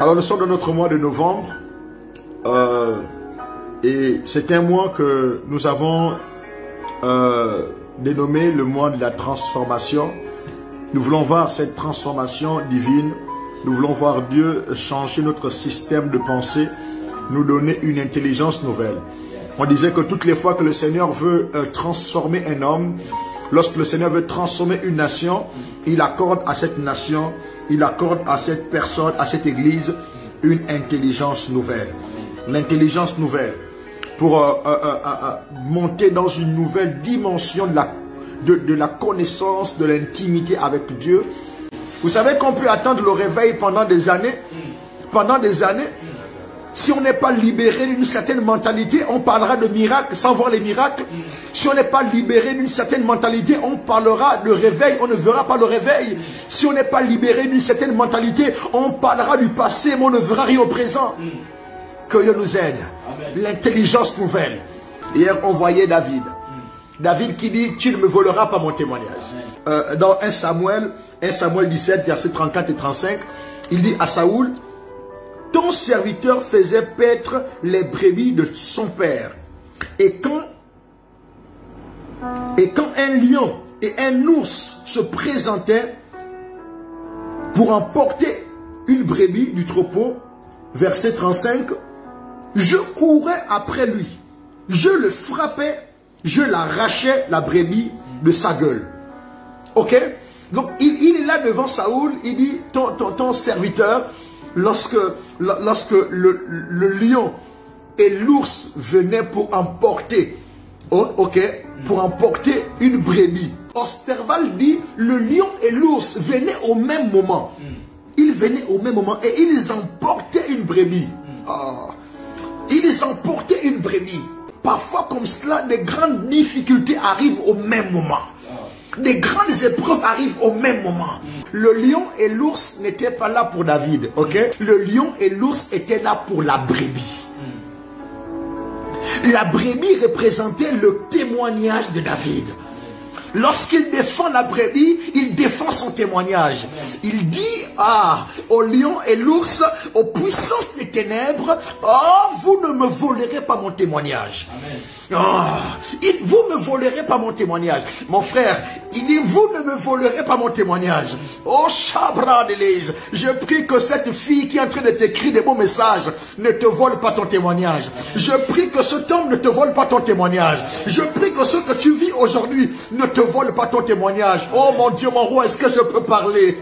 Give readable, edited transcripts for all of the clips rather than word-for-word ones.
Alors nous sommes dans notre mois de novembre et c'est un mois que nous avons dénommé le mois de la transformation. Nous voulons voir cette transformation divine. Nous voulons voir Dieu changer notre système de pensée, nous donner une intelligence nouvelle. On disait que toutes les fois que le Seigneur veut transformer un homme, lorsque le Seigneur veut transformer une nation, il accorde à cette nation, il accorde à cette personne, à cette église, une intelligence nouvelle. L'intelligence nouvelle pour monter dans une nouvelle dimension de la connaissance, de l'intimité avec Dieu. Vous savez qu'on peut attendre le réveil pendant des années. Pendant des années. Si on n'est pas libéré d'une certaine mentalité, on parlera de miracles sans voir les miracles. Si on n'est pas libéré d'une certaine mentalité, on parlera de réveil, on ne verra pas le réveil. Si on n'est pas libéré d'une certaine mentalité, on parlera du passé, mais on ne verra rien au présent. Que Dieu nous aide. L'intelligence nouvelle. Hier, on voyait David. David qui dit, tu ne me voleras pas mon témoignage. Dans 1 Samuel 17, versets 34 et 35, il dit à Saoul, ton serviteur faisait paître les brebis de son père. Et quand un lion et un ours se présentaient pour emporter une brebis du troupeau, verset 35, je courais après lui, je le frappais, je l'arrachais la brebis de sa gueule. Ok? Donc il est là devant Saoul, il dit, ton serviteur, lorsque le lion et l'ours venaient pour emporter, pour emporter une brebis. Osterval dit, le lion et l'ours venaient au même moment. Ils venaient au même moment et ils emportaient une brebis. Ils emportaient une brebis. Parfois comme cela, des grandes difficultés arrivent au même moment. Des grandes épreuves arrivent au même moment. Le lion et l'ours n'étaient pas là pour David, ok? Le lion et l'ours étaient là pour la brebis. La brebis représentait le témoignage de David. Lorsqu'il défend la brebis, il défend son témoignage. Il dit au lion et l'ours, aux puissances des ténèbres, vous ne me volerez pas mon témoignage. Vous ne me volerez pas mon témoignage. Mon frère, il dit, vous ne me volerez pas mon témoignage. Oh, Chabra d'Élise, je prie que cette fille qui est en train de t'écrire des beaux messages ne te vole pas ton témoignage. Je prie que cet homme ne te vole pas ton témoignage. Je prie que ce que tu vis aujourd'hui ne te vole pas ton témoignage. Oh mon Dieu, mon roi, est-ce que je peux parler?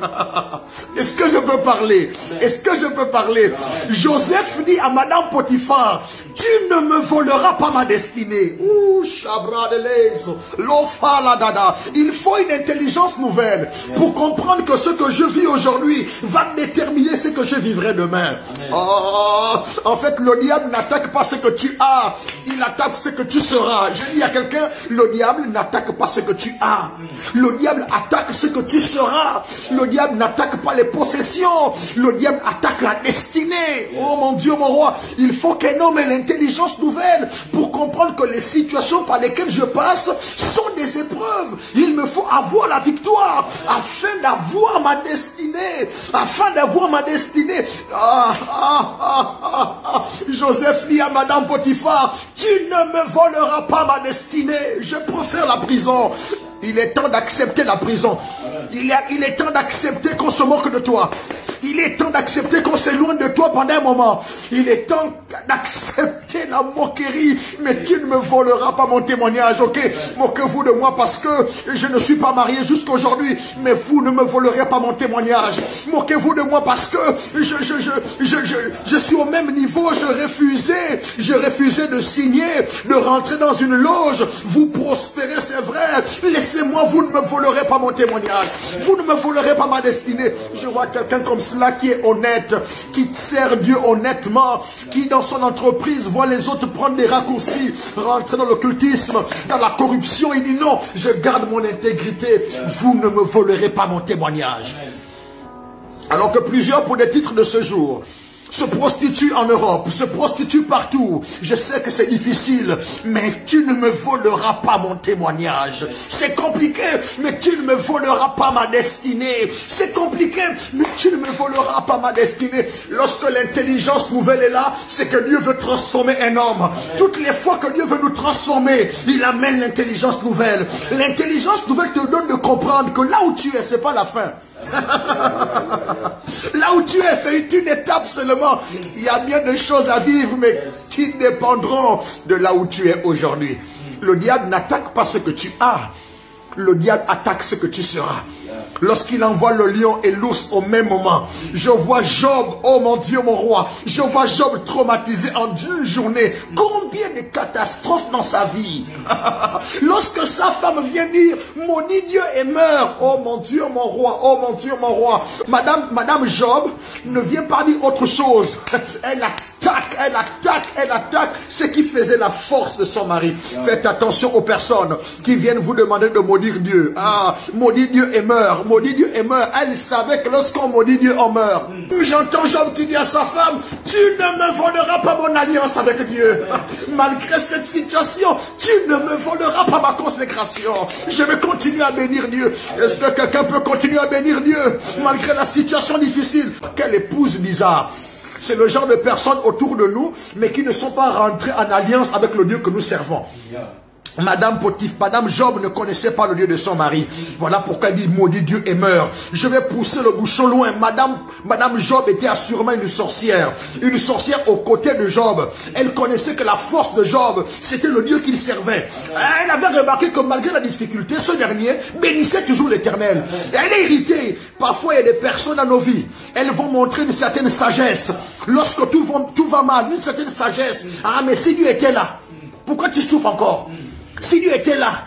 Est-ce que je peux parler? Est-ce que je peux parler? Joseph dit à Madame Potiphar, tu ne me voleras pas ma destinée. Ouh, Chabra de l'Aise, l'Ofa dada. Il faut une intelligence nouvelle pour comprendre que ce que je vis aujourd'hui va déterminer ce que je vivrai demain. En fait, le diable n'attaque pas ce que tu as, il attaque ce que tu seras. Je dis à quelqu'un, le diable n'attaque pas ce que tu as. Le diable attaque ce que tu seras. Le diable n'attaque pas les possessions. Le diable attaque la destinée. Oh mon Dieu, mon roi, il faut qu'un homme ait l'intelligence nouvelle pour comprendre que les situations par lesquelles je passe sont des épreuves. Il me faut avoir la victoire afin d'avoir ma destinée. Afin d'avoir ma destinée. Joseph dit à Madame Potiphar, tu ne me voleras pas ma destinée. Je préfère la prison. Il est temps d'accepter la prison. Il est temps d'accepter qu'on se moque de toi. Il est temps d'accepter qu'on s'éloigne de toi pendant un moment. Il est temps d'accepter la moquerie. Mais tu ne me voleras pas mon témoignage, ok? Moquez-vous de moi parce que je ne suis pas marié jusqu'aujourd'hui. Mais vous ne me volerez pas mon témoignage. Moquez-vous de moi parce que je suis au même niveau. Je refusais de signer, de rentrer dans une loge. Vous prospérez, c'est vrai. Laissez-moi, vous ne me volerez pas mon témoignage. Vous ne me volerez pas ma destinée. Je vois quelqu'un comme cela qui est honnête, qui sert Dieu honnêtement, qui dans son entreprise voit les autres prendre des raccourcis, rentrer dans l'occultisme, dans la corruption. Il dit non, je garde mon intégrité. Vous ne me volerez pas mon témoignage. Alors que plusieurs, pour des titres de ce jour, se prostituent en Europe, se prostituent partout. Je sais que c'est difficile, mais tu ne me voleras pas mon témoignage. C'est compliqué, mais tu ne me voleras pas ma destinée. C'est compliqué, mais tu ne me voleras pas ma destinée. Lorsque l'intelligence nouvelle est là, c'est que Dieu veut transformer un homme. Toutes les fois que Dieu veut nous transformer, il amène l'intelligence nouvelle. L'intelligence nouvelle te donne de comprendre que là où tu es, c'est pas la fin. Là où tu es, c'est une étape seulement. Il y a bien de choses à vivre, mais qui dépendront de là où tu es aujourd'hui. Le diable n'attaque pas ce que tu as. Le diable attaque ce que tu seras. Lorsqu'il envoie le lion et l'ours au même moment, je vois Job, oh mon Dieu, mon roi, je vois Job traumatisé en une journée. Combien de catastrophes dans sa vie. Lorsque sa femme vient dire, maudit Dieu et meurt, oh mon Dieu, mon roi, oh mon Dieu, mon roi. Madame Job ne vient pas dire autre chose. Elle attaque ce qui faisait la force de son mari. Faites attention aux personnes qui viennent vous demander de maudire Dieu. Ah, maudit Dieu et meurt. Maudit Dieu et meurt. Elle savait que lorsqu'on maudit Dieu, on meurt. J'entends Job qui dit à sa femme, tu ne me voleras pas mon alliance avec Dieu. Malgré cette situation, tu ne me voleras pas ma consécration. Je vais continuer à bénir Dieu. Est-ce que quelqu'un peut continuer à bénir Dieu malgré la situation difficile? Quelle épouse bizarre. C'est le genre de personnes autour de nous, mais qui ne sont pas rentrées en alliance avec le Dieu que nous servons. Madame Job ne connaissait pas le Dieu de son mari. Voilà pourquoi elle dit maudit Dieu et meurt. Je vais pousser le bouchon loin. Madame Job était assurément une sorcière aux côtés de Job. Elle connaissait que la force de Job, c'était le Dieu qu'il servait. Elle avait remarqué que malgré la difficulté, ce dernier bénissait toujours l'Éternel. Elle est irritée. Parfois, il y a des personnes dans nos vies. Elles vont montrer une certaine sagesse. Lorsque tout va mal, une certaine sagesse. Ah, mais si Dieu était là, pourquoi tu souffres encore? Si Dieu était là,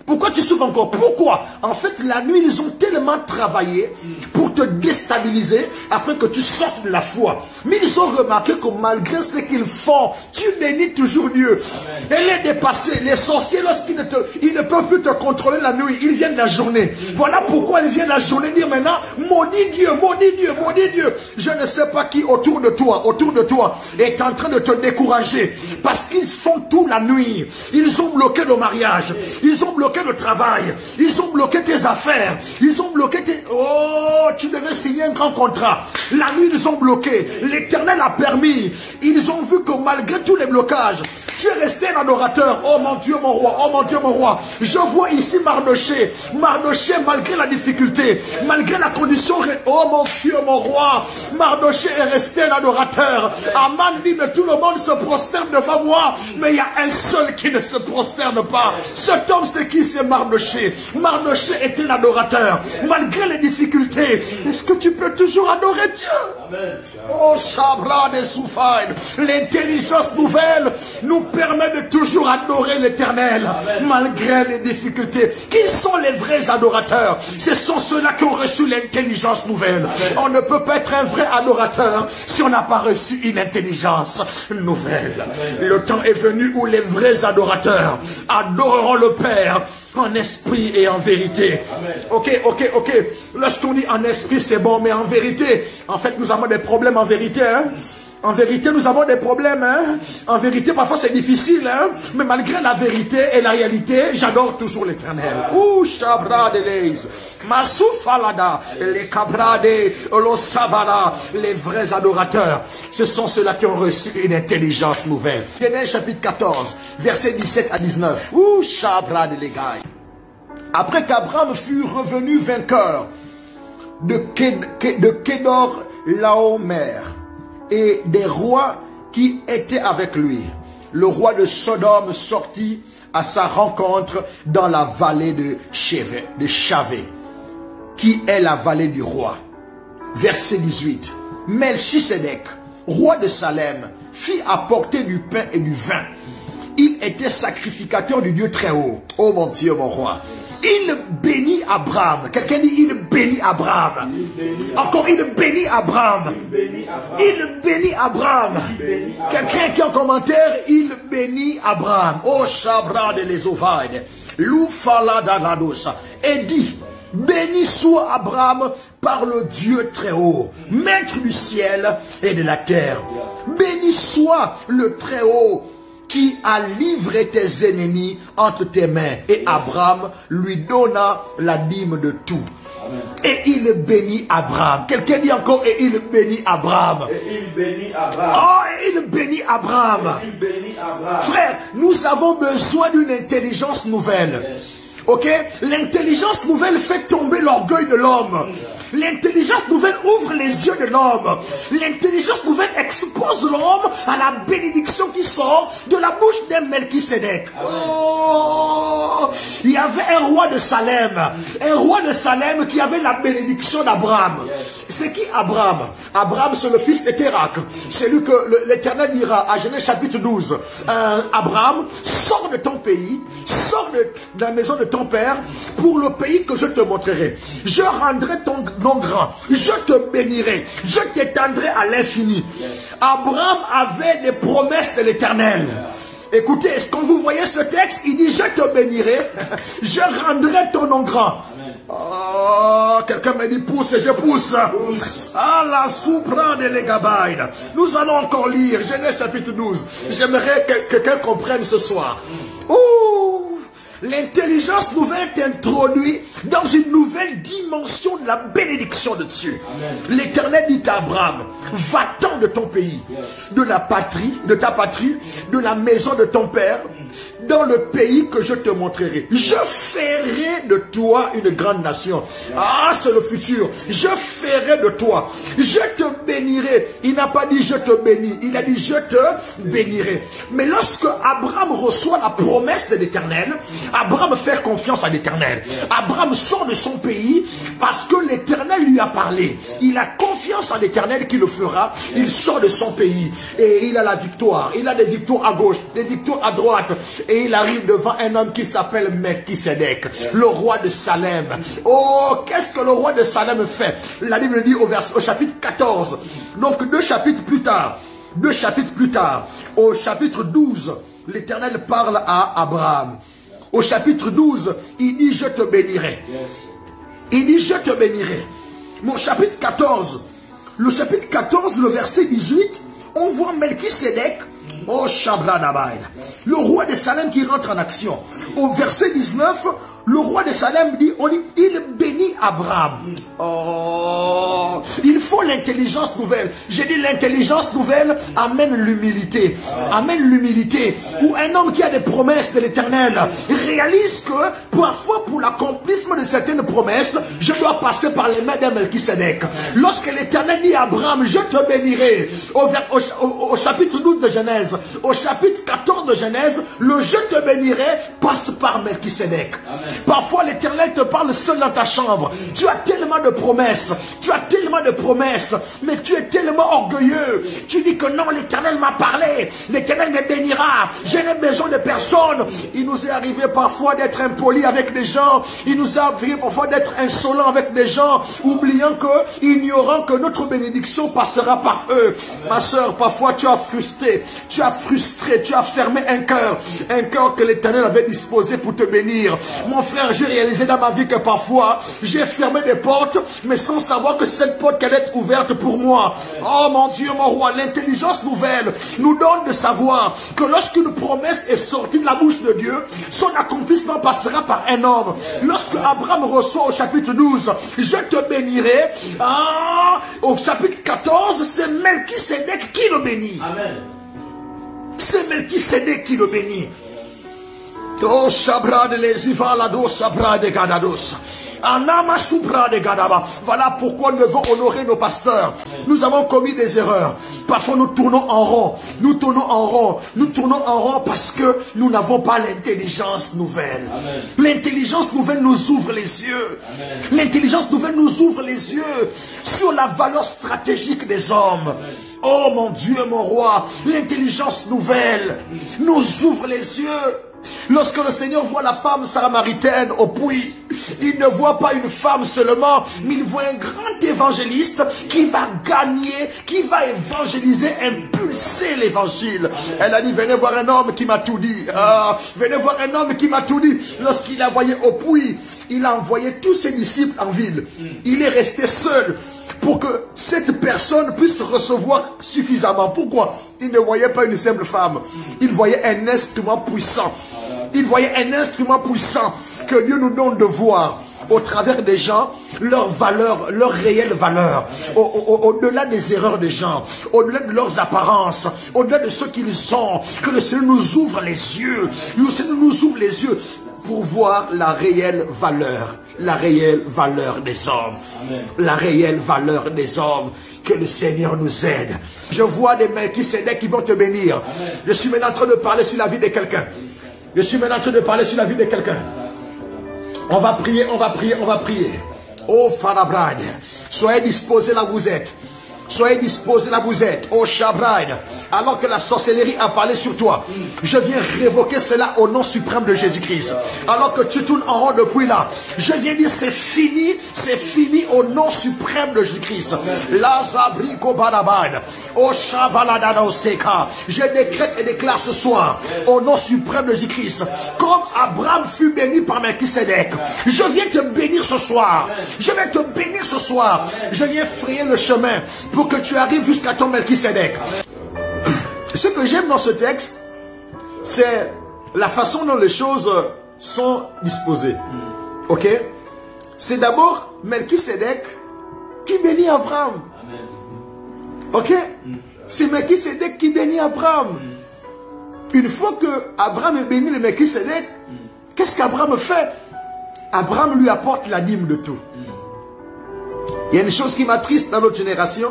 pourquoi tu souffres encore? Pourquoi? En fait, la nuit, ils ont tellement travaillé pour te déstabiliser afin que tu sortes de la foi. Mais ils ont remarqué que malgré ce qu'ils font, tu bénis toujours Dieu. Elle est dépassée. Les sorciers, lorsqu'ils ne peuvent plus te contrôler la nuit, ils viennent la journée. Voilà pourquoi ils viennent la journée dire maintenant, maudit Dieu, maudit Dieu, maudit Dieu. Je ne sais pas qui autour de toi, est en train de te décourager. Parce qu'ils font tout la nuit. Ils ont bloqué le mariage. Ils ont bloqué le travail, ils ont bloqué tes affaires, ils ont bloqué tes... Oh, tu devais signer un grand contrat. La nuit, ils ont bloqué. L'Éternel a permis. Ils ont vu que malgré tous les blocages, tu es resté un adorateur. Oh mon Dieu, mon roi, oh mon Dieu, mon roi. Je vois ici Mardoché. Mardoché, malgré la difficulté, malgré la condition... Oh mon Dieu, mon roi. Mardoché est resté un adorateur. Aman dit, mais tout le monde se prosterne devant moi. Mais il y a un seul qui ne se prosterne pas. Cet homme, c'est qui? C'est Mardoché. Mardoché était un adorateur. Malgré les difficultés, est-ce que tu peux toujours adorer Dieu? Amen. Oh, Shabra de Soufaïd. L'intelligence nouvelle nous permet de toujours adorer l'Éternel. Malgré les difficultés. Qui sont les vrais adorateurs? Ce sont ceux-là qui ont reçu l'intelligence nouvelle. Amen. On ne peut pas être un vrai adorateur si on n'a pas reçu une intelligence nouvelle. Amen. Le temps est venu où les vrais adorateurs adoreront le Père en esprit et en vérité. Amen. Ok. Lorsqu'on dit en esprit, c'est bon, mais en vérité, en fait, nous avons des problèmes en vérité, hein. En vérité, nous avons des problèmes, hein. En vérité, parfois c'est difficile, hein. Mais malgré la vérité et la réalité, j'adore toujours l'Éternel. Ouh, Shabra de l'Eise. Masoufalada, les Cabrade, le Savara, les vrais adorateurs. Ce sont ceux-là qui ont reçu une intelligence nouvelle. Genèse chapitre 14, versets 17 à 19. Ouh, Shabra de l'Egaï. Après qu'Abraham fut revenu vainqueur de Kedor Laomer, et des rois qui étaient avec lui, le roi de Sodome sortit à sa rencontre dans la vallée de Chavé, qui est la vallée du roi. Verset 18. Melchisedec, roi de Salem, fit apporter du pain et du vin. Il était sacrificateur du Dieu très haut. Oh mon Dieu, mon roi. Il bénit Abraham. Quelqu'un dit, il bénit Abraham. Encore, il bénit Abraham. Il bénit Abraham. Quelqu'un qui en commentaire, il bénit Abraham. Oh, Shabra de les Ovaïdes. Loufala d'Agadosa. Et dit, Béni soit Abraham par le Dieu très haut, maître du ciel et de la terre. Béni soit le très haut qui a livré tes ennemis entre tes mains. Et Abraham lui donna la dîme de tout. Amen. Et il bénit Abraham. Quelqu'un dit encore, et il bénit Abraham. Et il bénit Abraham. Oh, et il bénit Abraham. Et il bénit Abraham. Frère, nous avons besoin d'une intelligence nouvelle. Yes. Ok? L'intelligence nouvelle fait tomber l'orgueil de l'homme. L'intelligence nouvelle ouvre les yeux de l'homme. L'intelligence nouvelle expose l'homme à la bénédiction qui sort de la bouche d'un Melchisédek. Oh, il y avait un roi de Salem. Un roi de Salem qui avait la bénédiction d'Abraham. C'est qui Abraham? Abraham, c'est le fils de Térak. C'est lui que l'Éternel dira à Genèse chapitre 12. Abraham, sors de ton pays, sors de la maison de ton père pour le pays que je te montrerai. Je rendrai ton nom grand, je te bénirai, je t'étendrai à l'infini. Abraham avait des promesses de l'Éternel. Écoutez, est-ce que vous voyez ce texte? Il dit, je te bénirai, je rendrai ton nom grand. Oh, quelqu'un me dit pousse et je pousse. Ah, la soupra de l'Egabaïd. Nous allons encore lire Genèse chapitre 12. J'aimerais que quelqu'un comprenne ce soir. Oh, l'intelligence nouvelle t'introduit dans une nouvelle dimension de la bénédiction de Dieu. L'Éternel dit à Abraham, va-t'en de ton pays, de la patrie, de ta patrie, de la maison de ton père, dans le pays que je te montrerai. Je ferai de toi une grande nation. Ah, c'est le futur. Je ferai de toi. Je te bénirai. Il n'a pas dit je te bénis. Il a dit je te bénirai. Mais lorsque Abraham reçoit la promesse de l'Éternel, Abraham fait confiance à l'Éternel. Abraham sort de son pays parce que l'Éternel lui a parlé. Il a confiance en l'Éternel qui le fera. Il sort de son pays et il a la victoire. Il a des victoires à gauche, des victoires à droite. Et il arrive devant un homme qui s'appelle Melchisédek, le roi de Salem. Oh, qu'est-ce que le roi de Salem fait? La Bible dit au chapitre 14, donc deux chapitres plus tard, au chapitre 12, l'Éternel parle à Abraham. Au chapitre 12, il dit, je te bénirai. Il dit, je te bénirai. Mon chapitre 14, le chapitre 14, le verset 18, on voit Melchisédek, oh Shabradabay, le roi de Salem qui rentre en action. Au verset 19, le roi de Salem dit, il bénit Abraham. Oh, il faut l'intelligence nouvelle. J'ai dit l'intelligence nouvelle amène l'humilité. Amène l'humilité. Où un homme qui a des promesses de l'Éternel réalise que parfois pour l'accomplissement de certaines promesses, je dois passer par les mains d'un Melchisédek. Lorsque l'Éternel dit à Abraham, je te bénirai, au chapitre 12 de Genèse, au chapitre 14 de Genèse, le je te bénirai passe par Melchisédek. Parfois l'Éternel te parle seul dans ta chambre. Tu as tellement de promesses. Tu as tellement de promesses. Mais tu es tellement orgueilleux. Tu dis que non, l'Éternel m'a parlé. L'Éternel me bénira. Je n'ai besoin de personne. Il nous est arrivé parfois d'être impoli avec des gens. Il nous est arrivé parfois d'être insolent avec des gens. Oubliant que, ignorant que notre bénédiction passera par eux. Ma soeur, parfois tu as frustré. Tu as fermé un cœur que l'Éternel avait disposé pour te bénir. Mon frère, j'ai réalisé dans ma vie que parfois, j'ai fermé des portes, mais sans savoir que cette porte allait être ouverte pour moi. Oh mon Dieu, mon roi, l'intelligence nouvelle nous donne de savoir que lorsqu'une promesse est sortie de la bouche de Dieu, son accomplissement passera par un homme. Lorsque Abraham reçoit au chapitre 12, je te bénirai, au chapitre 14, c'est Melchisédek qui le bénit. Amen. C'est Melchisédek qui le bénit. Oh, Sabra de l'Eziva, la dos, Sabra de Gadados. Anama Subra de Gadaba. Voilà pourquoi nous devons honorer nos pasteurs. Nous avons commis des erreurs. Parfois nous tournons en rond. Nous tournons en rond. Nous tournons en rond parce que nous n'avons pas l'intelligence nouvelle. L'intelligence nouvelle nous ouvre les yeux. L'intelligence nouvelle nous ouvre les yeux sur la valeur stratégique des hommes. Oh mon Dieu, mon roi, l'intelligence nouvelle nous ouvre les yeux. Lorsque le Seigneur voit la femme samaritaine au puits, il ne voit pas une femme seulement, mais il voit un grand évangéliste qui va gagner, qui va évangéliser, impulser l'évangile. Elle a dit, venez voir un homme qui m'a tout dit. Venez voir un homme qui m'a tout dit. Lorsqu'il la voyait au puits, il a envoyé tous ses disciples en ville. Il est resté seul pour que cette personne puisse recevoir suffisamment. Pourquoi? Il ne voyait pas une simple femme. Il voyait un instrument puissant. Il voyait un instrument puissant que Dieu nous donne de voir au travers des gens, leur valeur, leur réelle valeur, au-delà des erreurs des gens, au-delà de leurs apparences, au-delà de ce qu'ils sont, que le Seigneur nous ouvre les yeux, le Seigneur nous ouvre les yeux pour voir la réelle valeur des hommes. Amen. La réelle valeur des hommes. Que le Seigneur nous aide. Je vois des Melchisédek qui vont te bénir. Amen. Je suis maintenant en train de parler sur la vie de quelqu'un. Je suis maintenant en train de parler sur la vie de quelqu'un. On va prier, on va prier, on va prier. Oh Farabrad, soyez disposés là où vous êtes. Soyez disposés là où vous êtes. Oh Shabrad, alors que la sorcellerie a parlé sur toi, je viens révoquer cela au nom suprême de Jésus-Christ. Alors que tu tournes en rond depuis là, je viens dire c'est fini au nom suprême de Jésus-Christ. Lazabriko Barabad, oh Shavaladano Seka, je décrète et déclare ce soir au nom suprême de Jésus-Christ, comme Abraham fut béni par Melchisédek, je viens te bénir ce soir. Je vais te bénir ce soir. Je viens frayer le chemin pour que tu arrives jusqu'à ton Melchisédek. Ce que j'aime dans ce texte, c'est la façon dont les choses sont disposées. Ok? C'est d'abord Melchisédek qui bénit Abraham. Ok? C'est Melchisédek qui bénit Abraham. Une fois que Abraham est béni le Melchisédek, qu'est-ce qu'Abraham fait? Abraham lui apporte la dîme de tout. Il y a une chose qui m'attriste dans notre génération,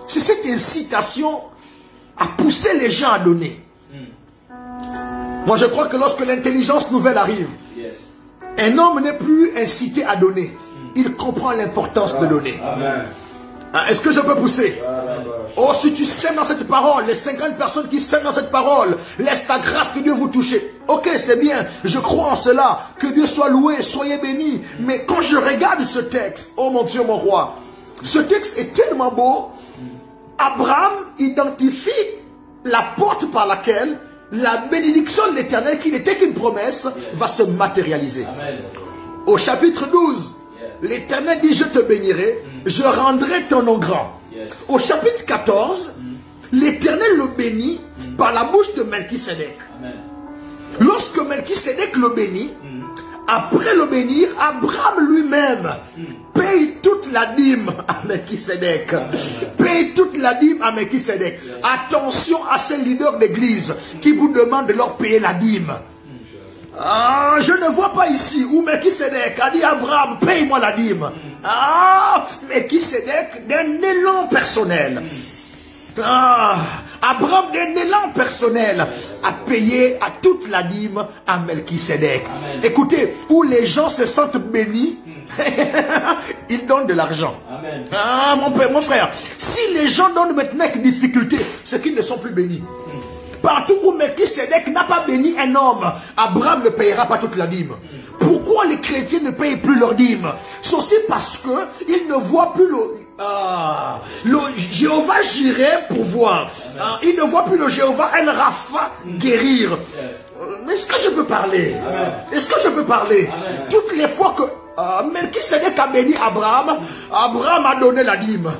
c'est cette incitation à pousser les gens à donner. Moi je crois que lorsque l'intelligence nouvelle arrive, un homme n'est plus incité à donner. Il comprend l'importance de donner. Est-ce que je peux pousser? Oh, si tu sèmes dans cette parole, les 50 personnes qui sèment dans cette parole, laisse ta grâce de Dieu vous toucher. Ok, c'est bien, je crois en cela, que Dieu soit loué, soyez bénis. Mais quand je regarde ce texte, oh mon Dieu, mon roi, ce texte est tellement beau. Abraham identifie la porte par laquelle la bénédiction de l'Éternel, qui n'était qu'une promesse, va se matérialiser. Amen. Au chapitre 12, l'Éternel dit, je te bénirai, je rendrai ton nom grand. Au chapitre 14, l'Éternel le bénit par la bouche de Melchisédek. Lorsque Melchisédek le bénit, après le bénir, Abraham lui-même paye toute la dîme à Melchisédek. Paye toute la dîme à Melchisédek. Attention à ces leaders d'église qui vous demandent de leur payer la dîme. Ah, je ne vois pas ici où Melchisédek a dit à Abraham, paye-moi la dîme. Ah, Melchisédek d'un élan personnel. Ah, Abraham d'un élan personnel a payé à toute la dîme à Melchisédek. Écoutez, où les gens se sentent bénis, ils donnent de l'argent. Ah, mon frère, si les gens donnent maintenant avec difficulté, c'est qu'ils ne sont plus bénis. Partout où Melchisédek n'a pas béni un homme, Abraham ne payera pas toute la dîme. Pourquoi les chrétiens ne payent plus leur dîme? C'est aussi parce qu'ils ne voient plus le Jéhovah Jireh pour voir. Ils ne voient plus le Jéhovah El Rapha guérir. Mais est-ce que je peux parler? Est-ce que je peux parler? Toutes les fois que Melchisédek a béni Abraham, Abraham a donné la dîme.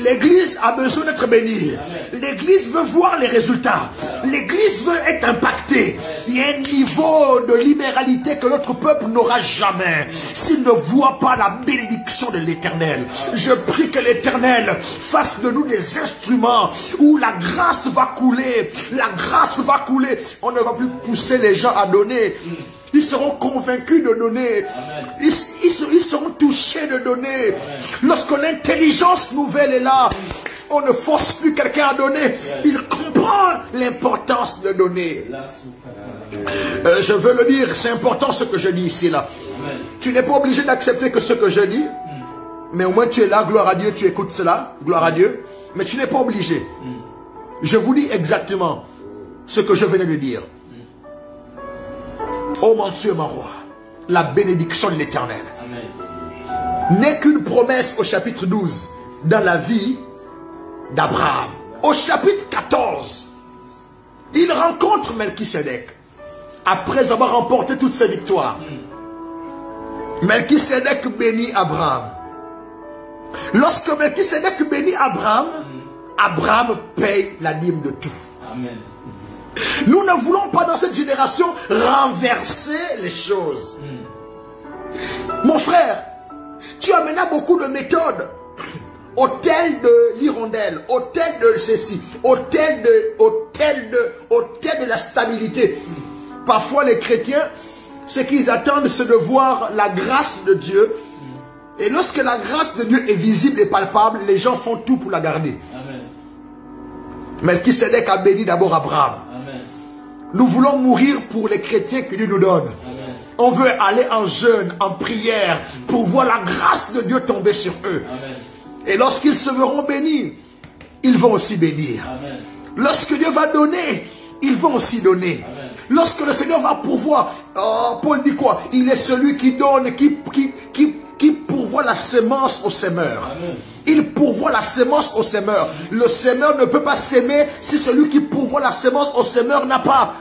L'église a besoin d'être bénie. L'église veut voir les résultats. L'église veut être impactée. Il y a un niveau de libéralité que notre peuple n'aura jamais s'il ne voit pas la bénédiction de l'Éternel. Je prie que l'Éternel fasse de nous des instruments où la grâce va couler. La grâce va couler. On ne va plus pousser les gens à donner. Ils seront convaincus de donner. Ils seront touchés de donner. Lorsque l'intelligence nouvelle est là, on ne force plus quelqu'un à donner. Il comprend l'importance de donner. Je veux le dire, c'est important ce que je dis ici là. Tu n'es pas obligé d'accepter que ce que je dis. Mais au moins tu es là, gloire à Dieu, tu écoutes cela, gloire à Dieu. Mais tu n'es pas obligé. Je vous dis exactement ce que je venais de dire. Oh mon Dieu, mon roi, la bénédiction de l'Éternel n'est qu'une promesse au chapitre 12 dans la vie d'Abraham. Au chapitre 14, il rencontre Melchisédek après avoir remporté toutes ses victoires. Melchisédek bénit Abraham. Lorsque Melchisédek bénit Abraham, Abraham paye la dîme de tout. Amen. Nous ne voulons pas dans cette génération renverser les choses. Mon frère, tu as maintenant beaucoup de méthodes. Hôtel de l'hirondelle, hôtel de ceci, hôtel de la stabilité. Parfois les chrétiens, ce qu'ils attendent, c'est de voir la grâce de Dieu. Et lorsque la grâce de Dieu est visible et palpable, les gens font tout pour la garder. Amen. Melchisédek a béni d'abord Abraham. Amen. Nous voulons mourir pour les chrétiens que Dieu nous donne. Amen. On veut aller en jeûne, en prière, pour voir la grâce de Dieu tomber sur eux. Amen. Et lorsqu'ils se verront bénis, ils vont aussi bénir. Amen. Lorsque Dieu va donner, ils vont aussi donner. Amen. Lorsque le Seigneur va pourvoir, Paul dit quoi? Il est celui qui donne, qui pourvoit la semence au semeur. Amen. Il pourvoit la semence au semeur. Le semeur ne peut pas s'aimer si celui qui pourvoit la semence au semeur n'a pas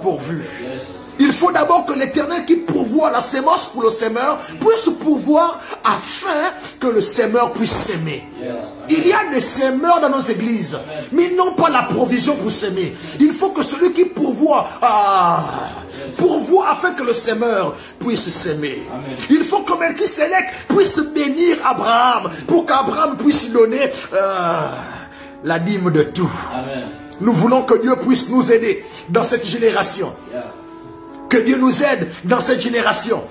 pourvu. Yes. Il faut d'abord que l'Éternel qui pourvoit la semence pour le semeur puisse pourvoir afin que le semeur puisse s'aimer. Yes. Il y a des semeurs dans nos églises, mais ils n'ont pas la provision pour s'aimer. Il faut que celui qui pourvoit afin que le semeur puisse s'aimer. Il faut que Melchisédek puisse bénir Abraham pour qu'Abraham puisse donner la dîme de tout. Amen. Nous voulons que Dieu puisse nous aider dans cette génération. Yeah. Que Dieu nous aide dans cette génération.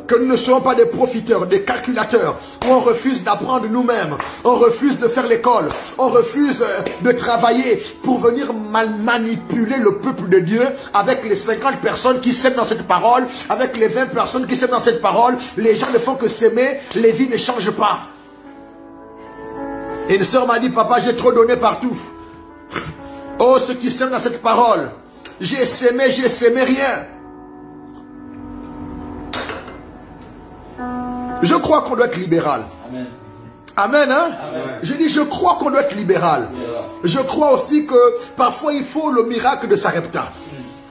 Que nous ne soyons pas des profiteurs, des calculateurs, où on refuse d'apprendre nous-mêmes, on refuse de faire l'école, on refuse de travailler pour venir manipuler le peuple de Dieu avec les 50 personnes qui s'aiment dans cette parole, avec les 20 personnes qui s'aiment dans cette parole. Les gens ne font que s'aimer, les vies ne changent pas. Et une sœur m'a dit, papa, j'ai trop donné partout. Oh, ceux qui s'aiment dans cette parole, j'ai sémé rien. Je crois qu'on doit être libéral. Amen. Amen, hein? Amen. Je dis, je crois qu'on doit être libéral. Yeah. Je crois aussi que parfois il faut le miracle de Sarepta.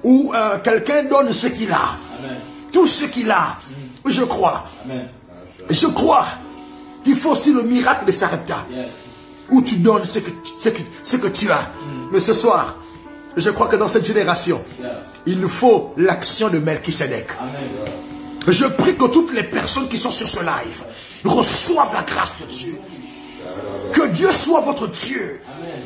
Où quelqu'un donne ce qu'il a. Amen. Tout ce qu'il a. Je crois. Amen. Je crois qu'il faut aussi le miracle de Sarepta. Yes. Où tu donnes ce que tu as. Mais ce soir, je crois que dans cette génération, Yeah. il nous faut l'action de Melchisédek. Amen. Je prie que toutes les personnes qui sont sur ce live reçoivent la grâce de Dieu. Que Dieu soit votre Dieu.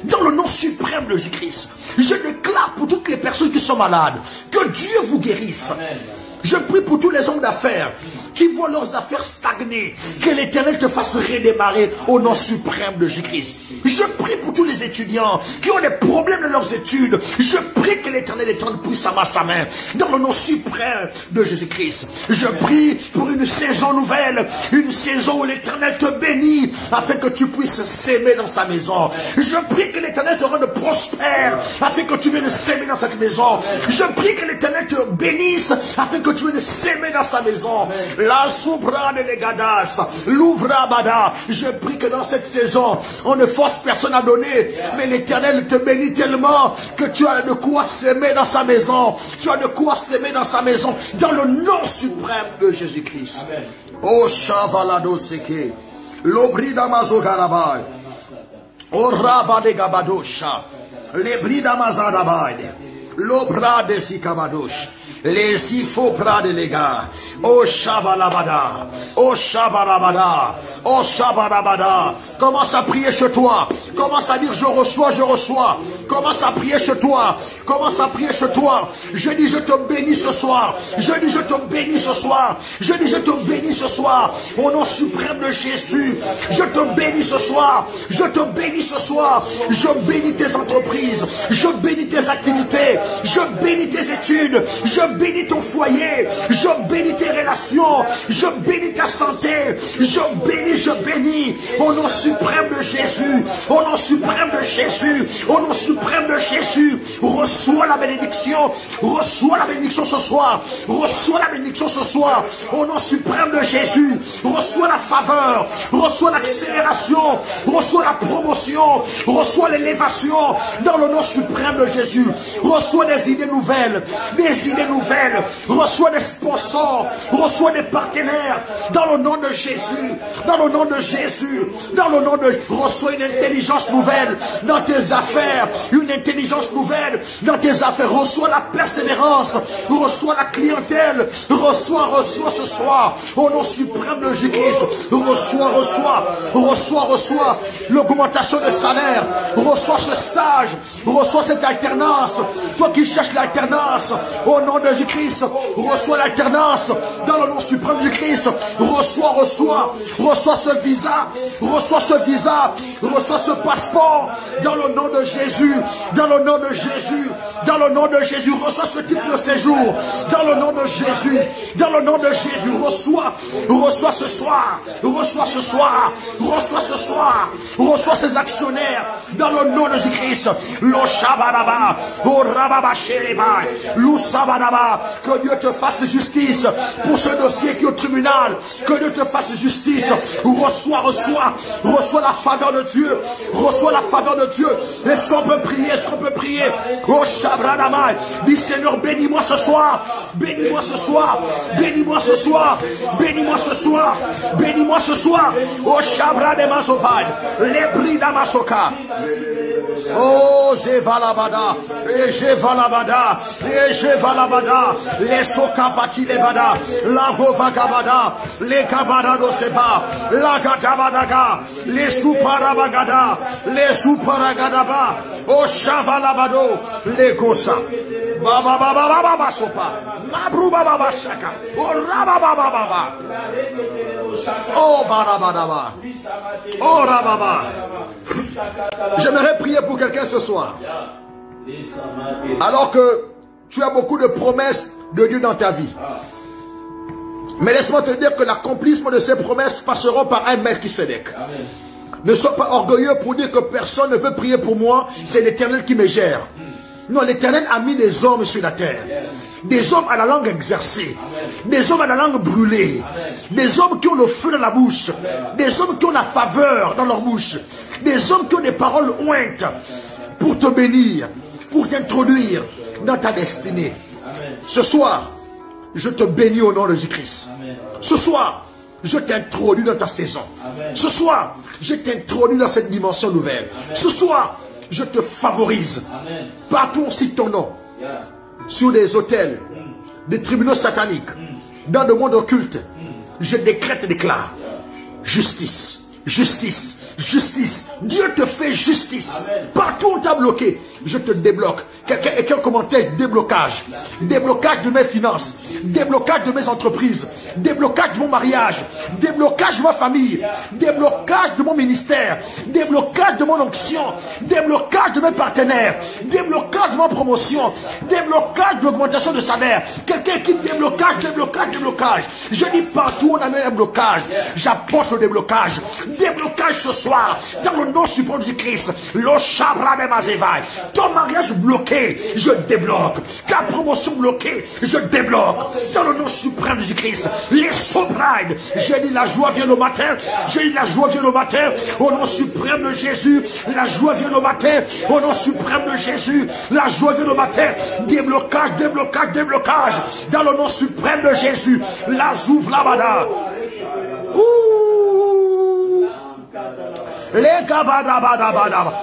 Dans le nom suprême de Jésus-Christ. Je déclare pour toutes les personnes qui sont malades. Que Dieu vous guérisse. Amen. Je prie pour tous les hommes d'affaires qui voient leurs affaires stagner. Que l'Éternel te fasse redémarrer au nom suprême de Jésus-Christ. Je prie pour tous les étudiants qui ont des problèmes dans leurs études. Je prie que l'Éternel étende puissamment sa main dans le nom suprême de Jésus-Christ. Je prie pour une saison nouvelle, une saison où l'Éternel te bénit afin que tu puisses s'aimer dans sa maison. Je prie que l'Éternel te rende prospère afin que tu viennes s'aimer dans cette maison. Je prie que l'Éternel te bénisse afin que tu viennes s'aimer dans sa maison. La soubra de legadas, l'ouvrabada. Je prie que dans cette saison, on ne force personne à donner, mais l'Éternel te bénit tellement que tu as de quoi s'aimer dans sa maison. Tu as de quoi s'aimer dans sa maison, dans le nom suprême de Jésus-Christ. Oh Shavalado Seke, l'obrida mazogarabai, oh Rava de Gabadosha, l'ebrida mazarabai, l'obra de Sikabadosh. Les ifo prades les gars. Oh Shabalabada. Oh Shabalabada. Oh Shabalabada. Commence à prier chez toi. Commence à dire je reçois, je reçois. Commence à prier chez toi. Commence à prier chez toi. Je dis je te bénis ce soir. Je dis je te bénis ce soir. Je dis je te bénis ce soir. Au nom suprême de Jésus. Je te bénis ce soir. Je te bénis ce soir. Je bénis tes entreprises. Je bénis tes activités. Je bénis tes études. Je bénis ton foyer, je bénis tes relations, je bénis ta santé, je bénis, au nom suprême de Jésus, au nom suprême de Jésus, au nom suprême de Jésus, reçois la bénédiction ce soir, reçois la bénédiction ce soir, au nom suprême de Jésus, reçois la faveur, reçois l'accélération, reçois la promotion, reçois l'élévation, dans le nom suprême de Jésus, reçois des idées nouvelles, nouvelles, reçois des sponsors, reçois des partenaires, dans le nom de Jésus, dans le nom de Jésus, dans le nom de... Reçois une intelligence nouvelle dans tes affaires, une intelligence nouvelle dans tes affaires, reçois la persévérance, reçois la clientèle, reçois ce soir, au nom suprême de Jésus-Christ, reçois l'augmentation de salaire, reçois ce stage, reçois cette alternance, toi qui cherches l'alternance, au nom de Jésus-Christ, reçois l'alternance, dans le nom suprême de Jésus-Christ, reçois ce visa, reçois ce passeport, dans le nom de Jésus, dans le nom de Jésus, dans le nom de Jésus, reçois ce titre de séjour, dans le nom de Jésus, dans le nom de Jésus, reçois ce soir, reçois ces actionnaires, dans le nom de Jésus-Christ, que Dieu te fasse justice pour ce dossier qui est au tribunal, que Dieu te fasse justice, reçois la faveur de Dieu, reçois la faveur de Dieu. Est-ce qu'on peut prier, oh Shabradamai, dis Seigneur, bénis-moi ce soir, bénis-moi ce soir, oh Shabradamazovai, les bris d'Amasoka. Oh, Jevalabada, les Sokapati les Bada, la Rovagabada, les Kabada Doseba, la Gatabadaga, les Suparabagada, les Suparagadaba, oh Chavalabado, les Gosa, Baba Baba Baba Sopa, Mabru Baba Shaka, oh Rababa, oh Barabadaba, oh Rababa. J'aimerais prier pour quelqu'un ce soir. Alors que tu as beaucoup de promesses de Dieu dans ta vie. Mais laisse-moi te dire que l'accomplissement de ces promesses passeront par un Melchisédek. Ne sois pas orgueilleux pour dire que personne ne peut prier pour moi. C'est l'Éternel qui me gère. Non, l'Éternel a mis des hommes sur la terre. Des hommes à la langue exercée, des hommes à la langue brûlée, des hommes qui ont le feu dans la bouche, des hommes qui ont la faveur dans leur bouche, des hommes qui ont des paroles ointes pour te bénir, pour t'introduire dans ta destinée. Ce soir, je te bénis au nom de Jésus-Christ. Ce soir, je t'introduis dans ta saison. Ce soir, je t'introduis dans cette dimension nouvelle. Ce soir, je te favorise. Partout on cite ton nom. Sur des hôtels, des tribunaux sataniques, dans le monde occulte, je décrète et déclare justice, justice, justice. Dieu te fait justice. Partout où on t'a bloqué, je te débloque. Quelqu'un écrit un commentaire, déblocage. Déblocage de mes finances, déblocage de mes entreprises, déblocage de mon mariage, déblocage de ma famille, déblocage de mon ministère, déblocage de mon onction, déblocage de mes partenaires, déblocage de ma promotion, déblocage de l'augmentation de salaire. Quelqu'un qui déblocage, déblocage, déblocage. Je dis partout où on a mis un blocage, j'apporte le déblocage. Déblocage ce soir, dans le nom suprême de Christ. Ton mariage bloqué, je débloque. Ta promotion bloquée, je débloque. Dans le nom suprême de Jésus-Christ. Les sobrides, j'ai dit la joie vient le matin. J'ai dit la joie vient le matin. Au nom suprême de Jésus, la joie vient le matin. Au nom suprême de Jésus, la joie vient le matin. Déblocage, déblocage, déblocage. Dans le nom suprême de Jésus, la zouvlabada. Les kabadabadabada.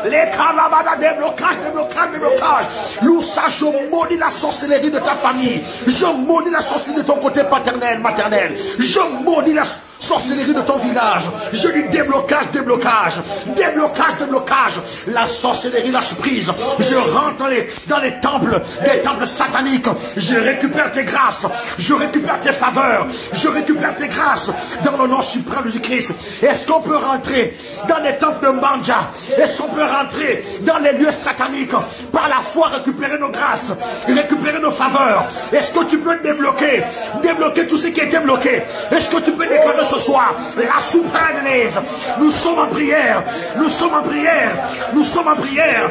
Les karabada, déblocage, déblocage, déblocage. Loussa, je maudis la sorcellerie de ta famille. Je maudis la sorcellerie de ton côté paternel, maternel. Je maudis la sorcellerie de ton village. Je dis déblocage, déblocage, déblocage, déblocage. La sorcellerie lâche prise. Je rentre dans les temples, des temples sataniques. Je récupère tes grâces. Je récupère tes faveurs. Je récupère tes grâces dans le nom suprême de Jésus-Christ. Est-ce qu'on peut rentrer dans les temples de Mbanja? Est-ce qu'on peut rentrer dans les lieux sataniques par la foi, récupérer nos grâces, récupérer nos faveurs? Est-ce que tu peux débloquer tout ce qui est débloqué? Est-ce que tu peux déclarer ce soir la souveraine? Nous sommes en prière, nous sommes en prière, nous sommes en prière.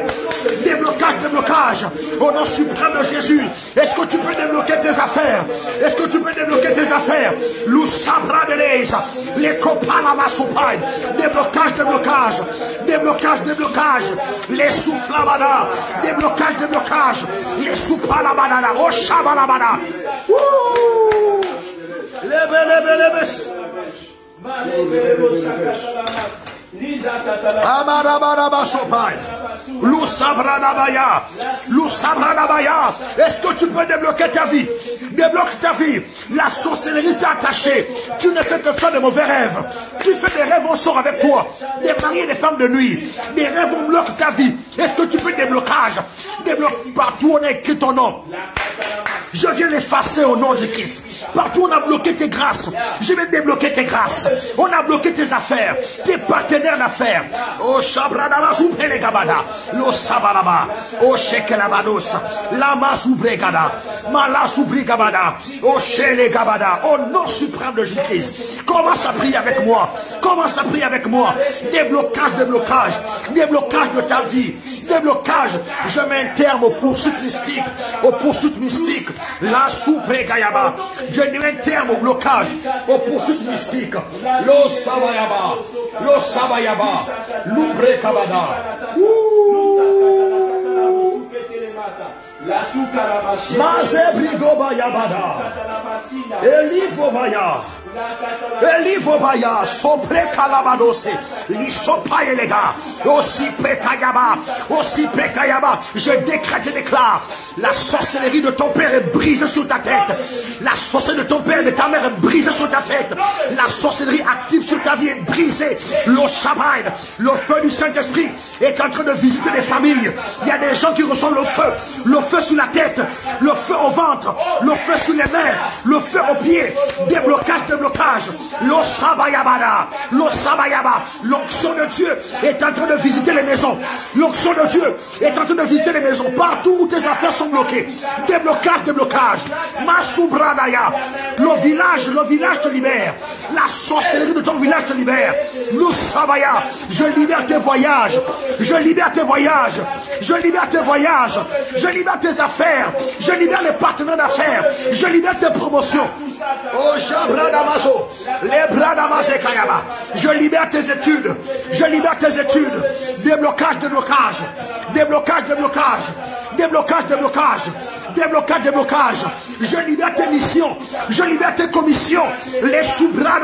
Déblocage, déblocage au nom suprême de Jésus. Est-ce que tu peux débloquer tes affaires? Est-ce que tu peux débloquer tes affaires? Les copalamasopaï. Déblocage, déblocage. déblocages, déblocages, déblocages, les soufflamada, déblocages, déblocages, les soupalabada, oh shabalabada, les est-ce que tu peux débloquer ta vie? Débloque ta vie. La sorcellerie t'a attaché. Tu ne fais que faire de mauvais rêves. Tu fais des rêves, on sort avec toi. Des maris et des femmes de nuit. Des rêves, on bloque ta vie. Est-ce que tu peux déblocage? Débloque partout, on a écrit ton nom. Je viens l'effacer au nom de Christ. Partout on a bloqué tes grâces. Je vais débloquer tes grâces. On a bloqué tes affaires, tes partenaires d'affaires. Oh Shabradama Zoupele Gabada, Lo Sabalaba, Oh Shekelabados, Lama Zoubregada, Mala Zoubrigabada, Oh Shele Gabada, au nom suprême de Jésus-Christ. Commence à prier avec moi. Commence à prier avec moi. Déblocage, déblocage, déblocage de ta vie. Déblocage. Je mets un terme aux poursuites mystiques. Aux poursuites mystiques. La soupe Gayaba. Je mets un terme au blocage. Aux poursuites mystiques. Lo Sabayaba. Lo Sabayaba. L'oubre Kabada. Mazebrigoba Yabada. Elivobaya. Elivobaya. Sopre Kalabadose. Lisopa et les gars. Aussi Pekayaba. Aussi Pekayaba. Je décrète et déclare. La sorcellerie de ton père est brisée sur ta tête. La sorcellerie de ton père et de ta mère est brisée sur ta tête. La sorcellerie active sur ta vie est brisée. Le Shabbat, le feu du Saint-Esprit est en train de visiter les familles. Il y a des gens qui reçoivent le feu sur la tête, le feu au ventre, le feu sur les mains, le feu aux pieds. Déblocage, déblocage. Le Sabayabada, le Sabayaba. L'onction de Dieu est en train de visiter les maisons. L'onction de Dieu est en train de visiter les maisons. Partout où tes affaires sont bloquées. Déblocage, déblocage. Masubradaya. Le village te libère. La sorcellerie de ton village te libère. Le Sabaya. Je libère tes voyages. Je libère tes voyages. Je libère tes voyages. Je libère tes affaires. Je libère les partenaires d'affaires. Je libère tes promotions. Oh Jabradamazo. Les Bradamazé Kayaba. Je libère tes études. Je libère tes études. Déblocage, déblocage. Déblocage, déblocage. Déblocage, déblocage. Déblocage, déblocage. Je libère tes missions. Je libère tes commissions. Les sous-bras.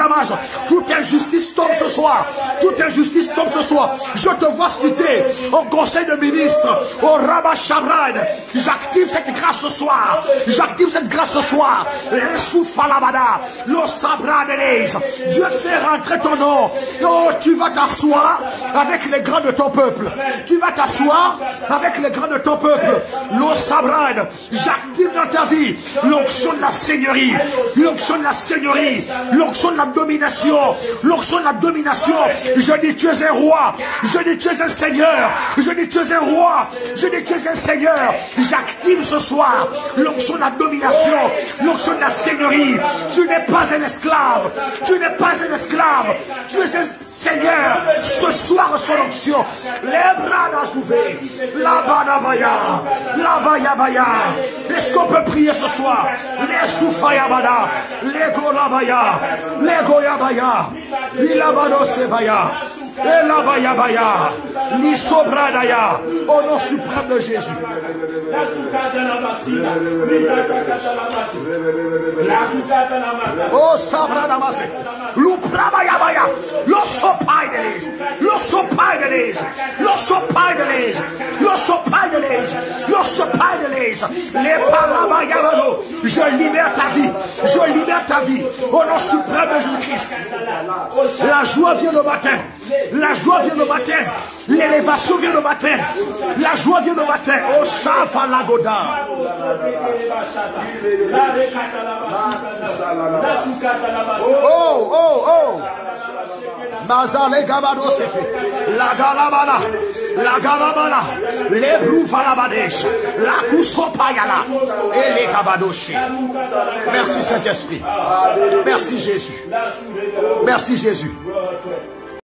Toute injustice tombe ce soir. Toute injustice tombe ce soir. Je te vois citer au conseil de ministres, au Rabat Shabrad. J'active cette grâce ce soir. J'active cette grâce ce soir. Les sous-falabada. Le sabra de l'Aise. Dieu fait rentrer ton nom. Oh, tu vas t'asseoir avec les grands de ton peuple. Tu vas t'asseoir avec les grands de ton peuple. Le sabrad. J'active dans ta vie l'onction de la seigneurie, l'onction de la seigneurie, l'onction de la domination, l'onction de la domination. Je dis tu es un roi, je dis tu es un seigneur, je dis tu es un roi, je dis tu es un seigneur. J'active ce soir l'onction de la domination, l'onction de la seigneurie. Tu n'es pas un esclave, tu n'es pas un esclave, tu es un Seigneur. Ce soir son onction, les bras d'Azouvé, la Badabaya, la Bayabaya. Est-ce qu'on peut prier ce soir? Les Soufayabada, les Golabaya, les Goyabaya, l'Ilabado Sebaya, et la Bayabaya, l'Isobradaya, au nom suprême de Jésus. Oh Sabradamase, l'Uprabayabaya, l'Osopaidelis, l'Osopaidelis, l'Osopaidelis, l'Osopaidelis, l'Osopaidelis, les Parabayabado. Je libère ta vie, je libère ta vie, au nom suprême de Jésus-Christ. La joie vient le matin. La joie vient le matin. L'élévation vient le matin. La joie vient le matin. Oh Shafa Lagoda. Oh, oh, oh. Mazale Gabado Sefe. La Galabana. La Galabana. Les Broufalabadesh. La Kousopayala. Et les Gabadoshi. Merci Saint-Esprit. Merci Jésus. Merci Jésus.